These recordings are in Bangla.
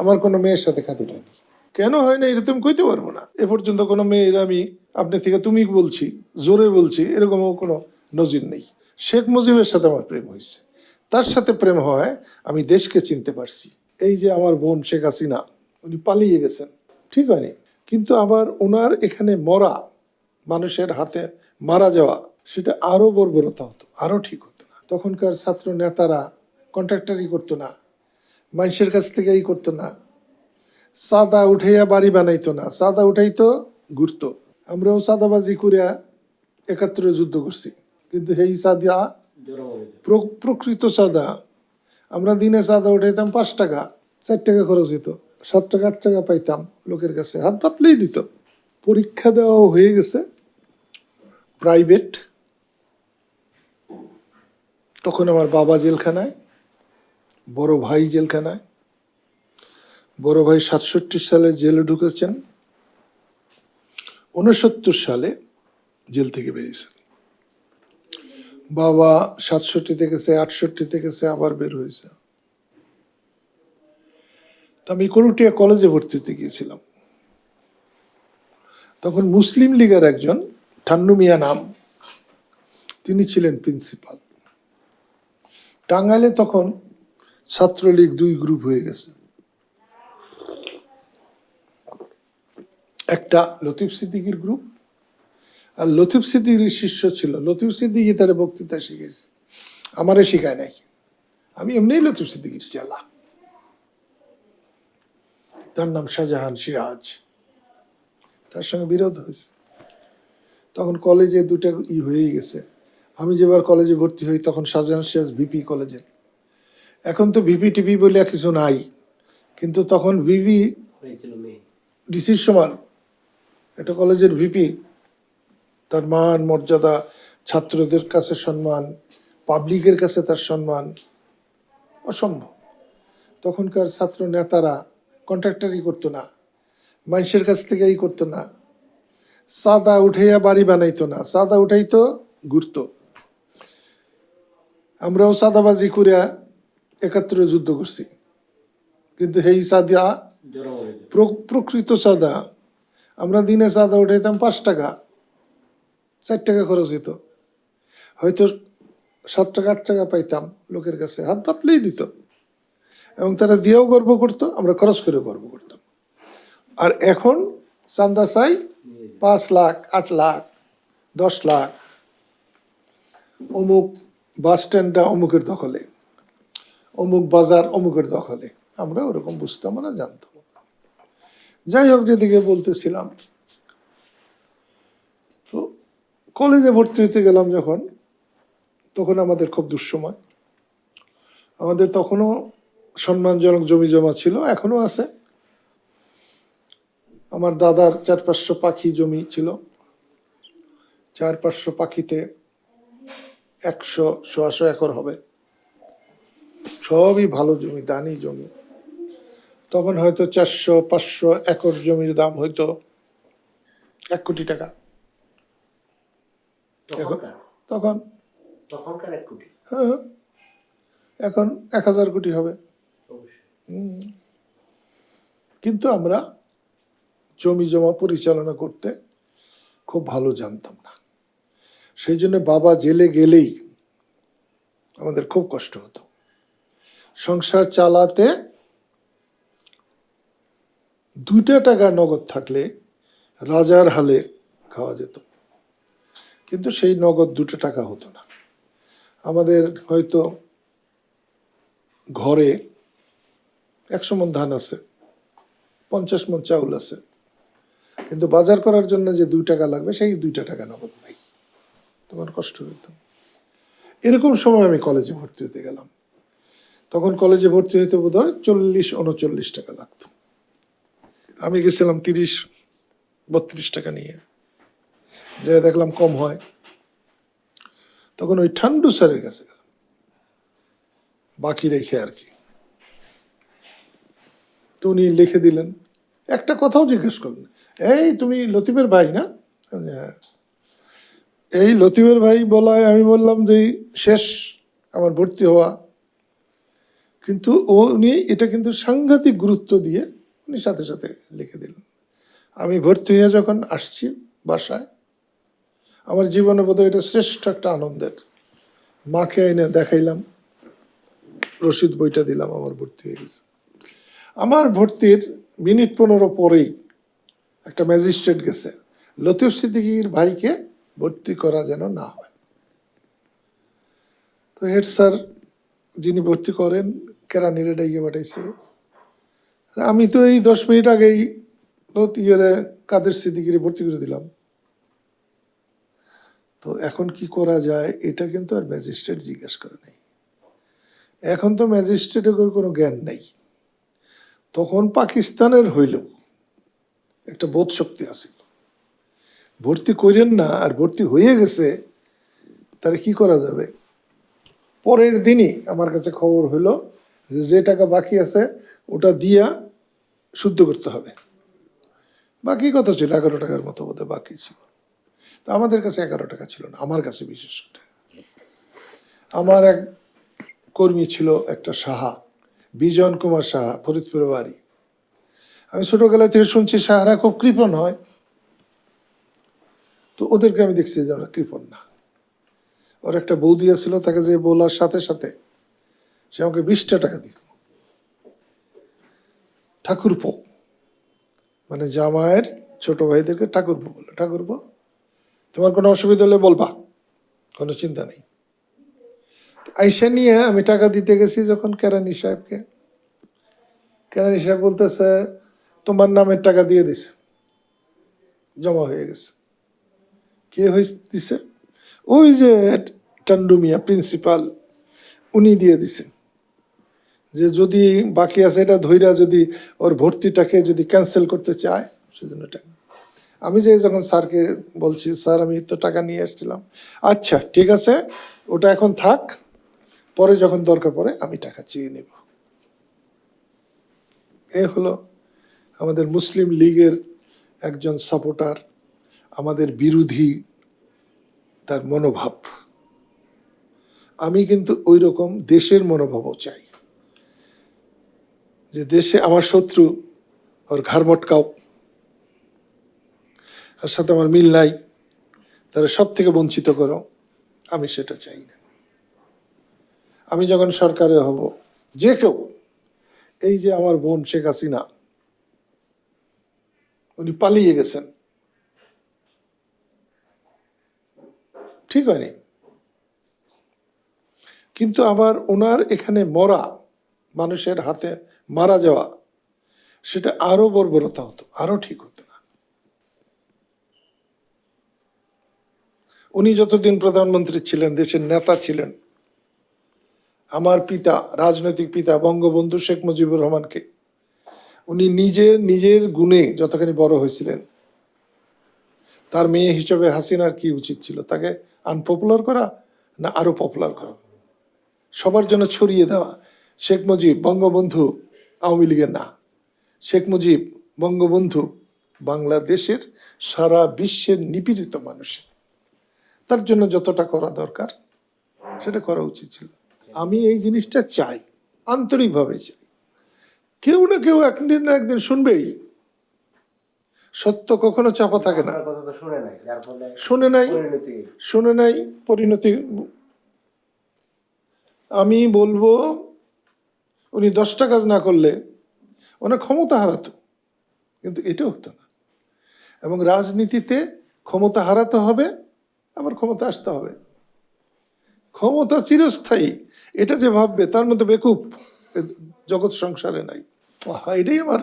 আমার কোনো মেয়ের সাথে খাতির হয়নি। কেন হয় না এটা তুমি কইতে পারবো না। এ পর্যন্ত কোনো মেয়ের আমি আপনি থেকে তুমি বলছি, জোরে বলছি, এরকমও কোনো নজির নেই। শেখ মুজিবের সাথে আমার প্রেম হয়েছে, তার সাথে প্রেম হয় আমি দেশকে চিনতে পারছি। এই যে আমার বোন শেখ হাসিনা, উনি পালিয়ে গেছেন, ঠিক হয়নি, কিন্তু আবার ওনার এখানে মরা, মানুষের হাতে মারা যাওয়া, সেটা আরো বর্বরতা হতো, আরো ঠিক হতো না। তখনকার ছাত্র নেতারা কন্ট্রাক্টারি করতো না, মানুষের কাছ থেকে করতো না, চাঁদা উঠাইয়া বাড়ি বানাইতো না, চাঁদা উঠাইতো ঘুরতো। আমরাও চাঁদাবাজি করিয়া ৭১ যুদ্ধ করছি, কিন্তু এই চাঁদা প্রকৃত চাঁদা। আমরা দিনে চাঁদা উঠাইতাম ৫ টাকা, ৪ টাকা খরচ হইতো, ৭ টাকা ৮ টাকা পাইতাম লোকের কাছে, হাত পাতলেই দিত। পরীক্ষা দেওয়াও হয়ে গেছে প্রাইভেট। তখন আমার বাবা জেলখানায়, বড় ভাই জেলখানায়। বড় ভাই ৬৭ সালে জেলে ঢুকেছেন, ৬৯ সালে জেল থেকে বেরিয়েছেন। বাবা ৬৭ থেকেছে, ৬৮ থেকেছে, আবার বের হয়েছে। আমি করুটিয়া কলেজে ভর্তি হতে গিয়েছিলাম। তখন মুসলিম লীগের একজন ঠান্নু মিয়া নাম, তিনি ছিলেন প্রিন্সিপাল। টাঙ্গাইলে তখন ছাত্রলীগ ২ গ্রুপ হয়ে গেছে, একটা লতিফ সিদ্দিকীর গ্রুপ, আর লতিফ সিদ্দিকীর শিষ্য ছিল। লতিফ সিদ্দিকী তার বক্তৃতা শিখেছে, আমারে শিখায় নাই। আমি এমনি লতিফ সিদ্দিকীর চেলা। তার নাম শাহজাহান সিরাজ, তার সঙ্গে বিরোধ হয়েছে। তখন কলেজে দুটা হয়েই গেছে। আমি যেবার কলেজে ভর্তি হই তখন শাহজাহান সিরাজ ভিপি কলেজের। এখন তো ভিপি টিপি বলে কিছু নাই, কিন্তু তখন ভিপি ডিসির সমান। এটা কলেজের ভিপি, তার মান মর্যাদা, ছাত্রদের কাছে সম্মান, পাবলিকের কাছে তার সম্মান অসম্ভব। তখনকার ছাত্র নেতারা কন্ট্রাক্টারি করতো না, মানুষের কাছ থেকে করতো না, চাঁদা উঠাইয়া বাড়ি বানাইতো না, চাঁদা উঠাইতো ঘুরতো। আমরাও চাঁদাবাজি করিয়া ৭১ যুদ্ধ করছি, কিন্তু এই চাঁদা প্রকৃত চাঁদা। আমরা দিনে চাঁদা উঠাইতাম ৫ টাকা, ৪ টাকা খরচ হইতো, হয়তো ৭ টাকা ৮ টাকা পাইতাম লোকের কাছে, হাত পাতলেই দিত। এবং তারা দিয়েও গর্ব করতো, আমরা খরচ করে গর্ব করতাম। আর এখন চান্দা চাই ৫ লাখ, ৮ লাখ, ১০ লাখ। অমুক বাস স্ট্যান্ডটা অমুকের দখলে, অমুক বাজার অমুকের দখলে। আমরা ওরকম বুঝতাম না, জানতাম। যাই হোক, যেদিকে বলতেছিলাম, তো কলেজে ভর্তি হতে গেলাম যখন, তখন আমাদের খুব দুঃসময়। আমাদের তখনও সম্মানজনক জমি জমা ছিল, এখনো আছে। আমার দাদার ৪-৫০০ পাখি জমি ছিল, ৪-৫০০ পাখিতে ১০০-১৫০ একর হবে, সবই ভালো জমি, দানি জমি। তখন হয়তো ৪০০-৫০০ একর জমির দাম হয়তো ১ কোটি টাকা। তখন হ্যাঁ, এখন ১,০০০ কোটি হবে। কিন্তু আমরা জমি জমা পরিচালনা করতে খুব ভালো জানতাম না। সেই জন্য বাবা জেলে গেলেই আমাদের খুব কষ্ট হতো। সংসার চালাতে ২টা টাকা নগদ থাকলে রাজার হালে খাওয়া যেত, কিন্তু সেই নগদ ২টা টাকা হতো না। আমাদের হয়তো ঘরে ১০০ মণ ধান আছে, ৫০ মণ চাউল আছে, কিন্তু বাজার করার জন্য যে ২ টাকা লাগবে সেই ২টা টাকা নগদ নাই। তোমার কষ্ট হইত। এরকম সময় আমি কলেজে ভর্তি হতে গেলাম। তখন কলেজে ভর্তি হইতে বোধ হয় ৪০-৩৯ টাকা লাগতো। আমি গেছিলাম ৩০-৩২ টাকা নিয়ে, যে দেখলাম কম হয়। তখন ওই ঠান্ডু স্যারের কাছে গেলাম, বাকি রেখে আর কি। তো উনি লিখে দিলেন, একটা কথাও জিজ্ঞেস করলেন, এই তুমি লতিফের ভাই না? হ্যাঁ। এই লতিফের ভাই বলায় আমি বললাম যে শেষ আমার ভর্তি হওয়া, কিন্তু উনি এটা কিন্তু সাংঘাতিক গুরুত্ব দিয়ে উনি সাথে সাথে লিখে দিলেন। আমি ভর্তি হয়ে যখন আসছি বাসায়, আমার জীবনে বোধহয় এটা শ্রেষ্ঠ একটা আনন্দের। মাকে এনে দেখাইলাম, রসিদ বইটা দিলাম, আমার ভর্তি হয়ে গেছে। আমার ভর্তির মিনিট 15 পরেই একটা ম্যাজিস্ট্রেট গেছে, লতিফ সিদ্দিকীর ভাইকে ভর্তি করা যেন না হয়। তো হেড স্যার যিনি ভর্তি করেন কেরানিরে ডাইকে পাঠাইছে। আমি তো এই 10 মিনিট আগেই কাদের সিদ্দিকীরে ভর্তি করে দিলাম। তো এখন কি করা যায় এটা কিন্তু আর ম্যাজিস্ট্রেট জিজ্ঞেস করে নাই। এখন তো ম্যাজিস্ট্রেটের কোনো জ্ঞান নেই। তখন পাকিস্তানের হইল একটা বোধ শক্তি আছে, ভর্তি করেন না আর ভর্তি হয়ে গেছে, তাহলে কি করা যাবে। পরের দিনই আমার কাছে খবর হইলো যে টাকা বাকি আছে ওটা দিয়া শুদ্ধ করতে হবে। বাকি কত ছিল? 11 টাকার মতো বোধহয় বাকি ছিল। তো আমাদের কাছে 11 টাকা ছিল না, আমার কাছে বিশেষ করে। আমার এক কর্মী ছিল একটা সাহা, বিজন কুমার সাহা, ফরিদপুরে বাড়ি। আমি ছোটবেলা থেকে শুনছি সাহারা খুব কৃপণ হয়, তো ওদেরকে আমি দেখছি যে ওরা কৃপণ না। ওর একটা বৌদি ছিল, তাকে যে বলার সাথে সাথে সে আমাকে 20টা টাকা দিত। ঠাকুরপো মানে জামাইয়ের ছোট ভাইদেরকে ঠাকুরপো বলে, ঠাকুরপো তোমার কোনো অসুবিধা হলে বলবা, কোনো চিন্তা নেই। আইসা নিয়ে আমি টাকা দিতে গেছি যখন কেরানি সাহেবকে, কেরানি সাহেব বলতেছে তোমার নামের টাকা দিয়ে দিছে, জমা হয়ে গেছে। কে দিছে? ওই যে টান্ডু মিয়া প্রিন্সিপাল, উনি দিয়ে দিছে। যে যদি বাকি আছে এটা ধইরা যদি ওর ভর্তিটাকে যদি ক্যান্সেল করতে চায় সেজন্য টাকা। আমি যে যখন স্যারকে বলছি স্যার আমি তো টাকা নিয়ে আসছিলাম, আচ্ছা ঠিক আছে ওটা এখন থাক, পরে যখন দরকার পড়ে আমি টাকা চেয়ে নেব। এ হলো আমাদের মুসলিম লীগের একজন সাপোর্টার, আমাদের বিরোধী তার মনোভাব। আমি কিন্তু ওই রকম দেশের মনোভাবও চাই, যে দেশে আমার শত্রু ওর ঘাড় মটকাও, তার সাথে আমার মিল নাই, তারা সব থেকে বঞ্চিত করো, আমি সেটা চাই না। আমি যখন সরকারে হব, যে কেউ, এই যে আমার বোন শেখ হাসিনা উনি পালিয়ে গেছেন, ঠিক হয়নি, কিন্তু আবার ওনার এখানে মরা, মানুষের হাতে মারা যাওয়া, সেটা আরো বর্বরতা হতো, আরো ঠিক হতো না। উনি যতদিন প্রধানমন্ত্রী ছিলেন, দেশের নেতা ছিলেন, আমার পিতা, রাজনৈতিক পিতা বঙ্গবন্ধু শেখ মুজিবুর রহমানকে উনি নিজের গুণে যতখানি বড় হয়েছিলেন, তার মেয়ে হিসেবে হাসিনার কি উচিত ছিল? তাকে আনপপুলার করা না আরো পপুলার করা, সবার জন্য ছড়িয়ে দেওয়া। শেখ মুজিব বঙ্গবন্ধু আওয়ামী লীগের না, শেখ মুজিব বঙ্গবন্ধু বাংলাদেশের, সারা বিশ্বের নিপীড়িত মানুষের, তার জন্য যতটা করা দরকার সেটা করা উচিত ছিল। আমি এই জিনিসটা চাই, আন্তরিকভাবে চাই। কেউ না কেউ একদিন না একদিন শুনবেই। সত্য কখনো চাপা থাকে না। শুনে নাই পরিণতি। আমি বলবো উনি 10টা কাজ না করলে ওনার ক্ষমতা হারাতো, কিন্তু এটা হতো না। এবং রাজনীতিতে ক্ষমতা হারাতে হবে, আবার ক্ষমতা আসতে হবে। ক্ষমতা চিরস্থায়ী এটা যে ভাববে তার মধ্যে বেকুব জগৎ সংসারে নাই। এটাই আমার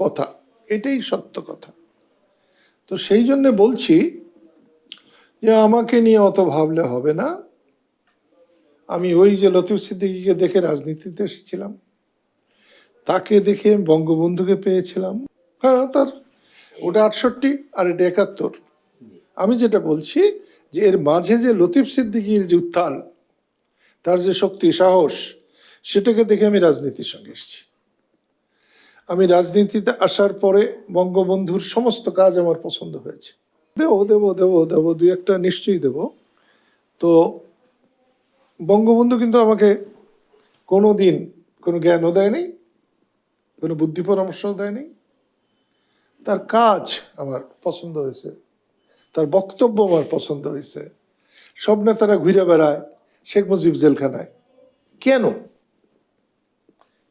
কথা, এটাই সত্য কথা। তো সেই জন্য বলছি যে আমাকে নিয়ে অত ভাবলে হবে না। আমি ওই যে লতিফ সিদ্দিকীকে দেখে রাজনীতিতে এসেছিলাম, তাকে দেখে বঙ্গবন্ধুকে পেয়েছিলাম। হ্যাঁ, তার ওটা 68 আর এটা 71। আমি যেটা বলছি যে এর মাঝে যে লতিফ সিদ্দিকীর যে উত্থান, তার যে শক্তি সাহস, সেটাকে দেখে আমি রাজনীতির সঙ্গে এসেছি। আমি রাজনীতিতে আসার পরে বঙ্গবন্ধুর সমস্ত কাজ আমার পছন্দ হয়েছে। দেব 2-1টা নিশ্চয়ই দেব। তো বঙ্গবন্ধু কিন্তু আমাকে কোনো দিন কোনো জ্ঞানও দেয়নি, কোনো বুদ্ধি পরামর্শও দেয়নি। তার কাজ আমার পছন্দ হয়েছে, তার বক্তব্য আমার পছন্দ হয়েছে। সব নেতারা ঘুরে বেড়ায়, শেখ মুজিব জেলখানায় কেন?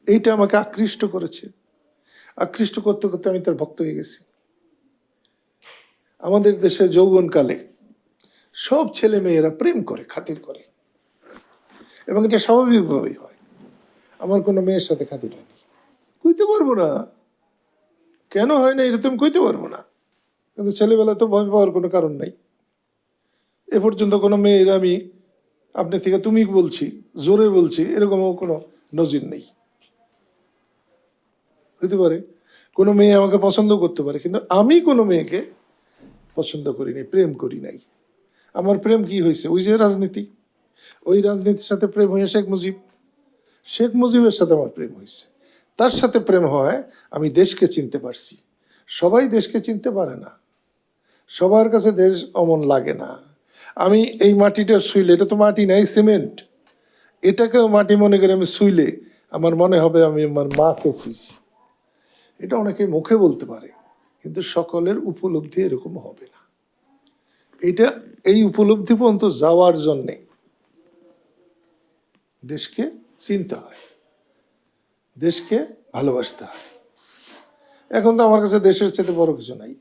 এইটা আমাকে আকৃষ্ট করেছে। আকৃষ্ট করতে করতে আমি তার ভক্ত হয়ে গেছি। আমাদের দেশে যৌবনকালে সব ছেলে মেয়েরা প্রেম করে, খাতির করে, এবং এটা স্বাভাবিকভাবেই হয়। আমার কোনো মেয়ের সাথে খাতির হয়নি, কইতে পারবো না কেন হয় না, এটা তুমি কইতে পারবো না। কিন্তু ছেলেবেলা তো ভয় পাওয়ার কোনো কারণ নাই। এ পর্যন্ত কোনো মেয়ের আমি আপনি থেকে তুমি বলছি, জোরে বলছি, এরকমও কোনো নজির নেই। হইতে পারে কোনো মেয়ে আমাকে পছন্দ করতে পারে, কিন্তু আমি কোনো মেয়েকে পছন্দ করিনি, প্রেম করি নাই। আমার প্রেম কি হয়েছে? ওই যে রাজনীতি, ওই রাজনীতির সাথে প্রেম হয়ে শেখ মুজিবের সাথে আমার প্রেম হয়েছে। তার সাথে প্রেম হয় আমি দেশকে চিনতে পারছি। সবাই দেশকে চিনতে পারে না, সবার কাছে দেশ অমন লাগে না। আমি এই মাটিটা শুইলে, এটা তো মাটি নাই, সিমেন্ট, এটাকেও মাটি মনে করে আমি শুইলে আমার মনে হবে আমি আমার মাকে শুইছি। এটা অনেকে মুখে বলতে পারে, কিন্তু সকলের উপলব্ধি এরকম হবে না। এই উপলব্ধি পর্যন্ত যাওয়ার জন্যে দেশকে চিনতে হয়, দেশকে ভালোবাসতে হয়। এখন তো আমার কাছে দেশের চেয়ে বড় কিছু নাই।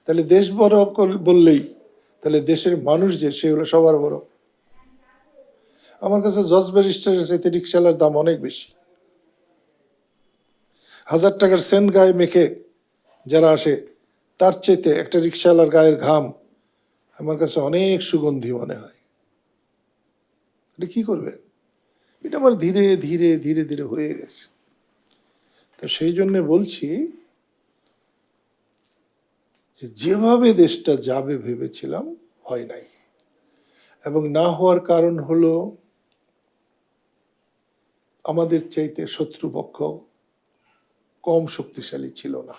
তাহলে দেশ বড় বললেই তাহলে দেশের মানুষ যে সে হলো সবার বড়। আমার কাছে জজ ব্যারিস্টারের চাইতে রিক্সাওয়ালার দাম অনেক বেশি। 1000 টাকার সেন্ট গায়ে মেখে যারা আসে, তার চাইতে একটা রিক্সাওয়ালার গায়ের ঘাম আমার কাছে অনেক সুগন্ধি মনে হয়। এটা কি করবে? এটা আমার ধীরে ধীরে ধীরে ধীরে হয়ে গেছে। তো সেই জন্য বলছি যে যেভাবে দেশটা যাবে ভেবেছিলাম হয় নাই, এবং না হওয়ার কারণ হলো আমাদের চাইতে শত্রুপক্ষ কম শক্তিশালী ছিল না।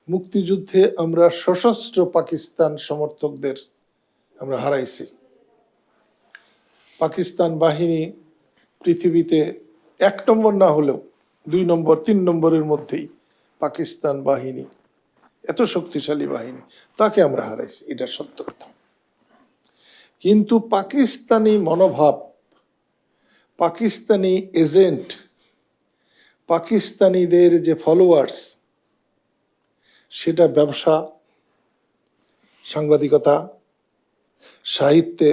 মুক্তিযুদ্ধে আমরা সশস্ত্র পাকিস্তান সমর্থকদের আমরা হারাইছি। পাকিস্তান বাহিনী পৃথিবীতে 1 নম্বর না হলেও 2 নম্বর 3 নম্বরের মধ্যেই পাকিস্তান বাহিনী, এত শক্তিশালী বাহিনী, তাকে আমরা হারাইছি, এটা সত্য কথা। কিন্তু পাকিস্তানি মনোভাব, পাকিস্তানি এজেন্ট, পাকিস্তানিদের যে ফলোয়ার্স, সেটা ব্যবসা, সাংবাদিকতা, সাহিত্যে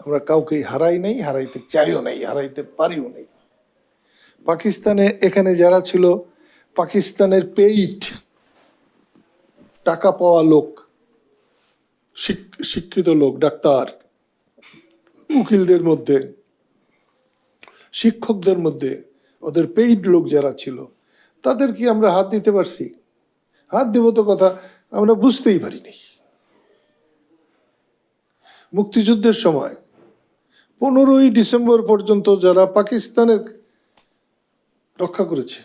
আমরা কাউকেই হারাই নাই, হারাইতে চাইও নাই, হারাইতে পারিও নাই। পাকিস্তানে এখানে যারা ছিল, পাকিস্তানের পেইড টাকা পাওয়া লোক, শিক্ষিত লোক, ডাক্তার, উকিলদের মধ্যে, শিক্ষকদের মধ্যে, ওদের পেইড লোক যারা ছিল, তাদের কি আমরা হাত দিতে পারছি? হাত দেব তো কথা, আমরা বুঝতেই পারিনি। মুক্তিযুদ্ধের সময় 15ই ডিসেম্বর পর্যন্ত যারা পাকিস্তানের রক্ষা করেছে,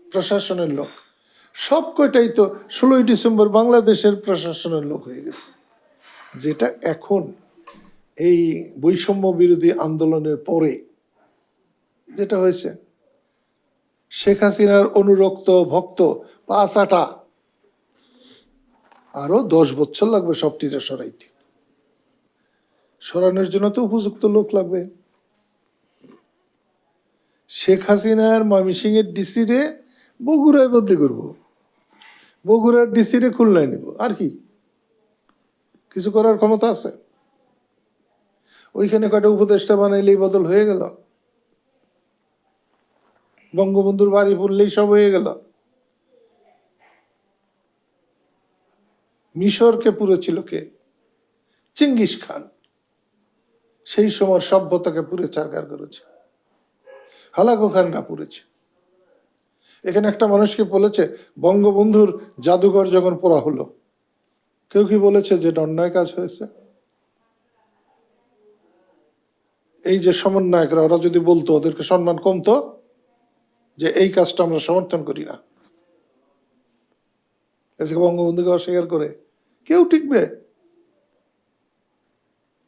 প্রশাসনের লোক, সব কয়টাই তো 16ই ডিসেম্বর বাংলাদেশের প্রশাসনের লোক হয়ে গেছে। যেটা এখন এই বৈষম্য বিরোধী আন্দোলনের পরে যেটা হয়েছে, শেখ হাসিনার অনুরক্ত ভক্ত 5-8, আরো 10 বছর লাগবে সবটিটা সরাইতে। সরানোর জন্য তো উপযুক্ত লোক লাগবে। শেখ হাসিনার ময়মনসিংহের ডিসি রে বগুড়ায় বদলি করব, বগুড়ার ডিসি রে খুলনায় নেব, আর কি কিছু করার ক্ষমতা আছে? ওইখানে কয়টা উপদেষ্টা বানাইলেই বদল হয়ে গেল, বঙ্গবন্ধুর বাড়ি পড়লেই সব হয়ে গেল। মিশরকে পুড়েছিল কে? চিঙ্গিস খান। সেই সময় সভ্যতাকে পুরে চারকার করেছে, হালাকু খানরা পুড়েছে। এখানে একটা মানুষকে বলেছে বঙ্গবন্ধুর জাদুঘর যখন পোড়া হলো, কেউ কি বলেছে যে অন্যায় কাজ হয়েছে? এই যে সমন্বয়করা, ওরা যদি বলতো, ওদেরকে সম্মান কমতো যে এই কাজটা আমরা সমর্থন করি না? এসে বঙ্গবন্ধুকে অস্বীকার করে কেউ টিকবে?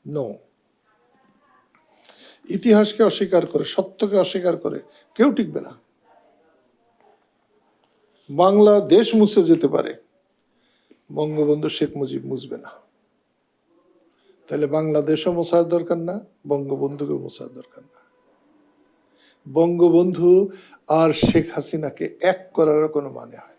নো। ইতিহাসকে অস্বীকার করে, সত্যকে অস্বীকার করে কেউ টিকবে না। বাংলাদেশ মুছে যেতে পারে, বঙ্গবন্ধু শেখ মুজিব মুছবে না। তাহলে বাংলাদেশও মোছার দরকার না, বঙ্গবন্ধুকে মোছার দরকার না। বঙ্গবন্ধু আর শেখ হাসিনাকে এক করার কোনো মানে হয় না।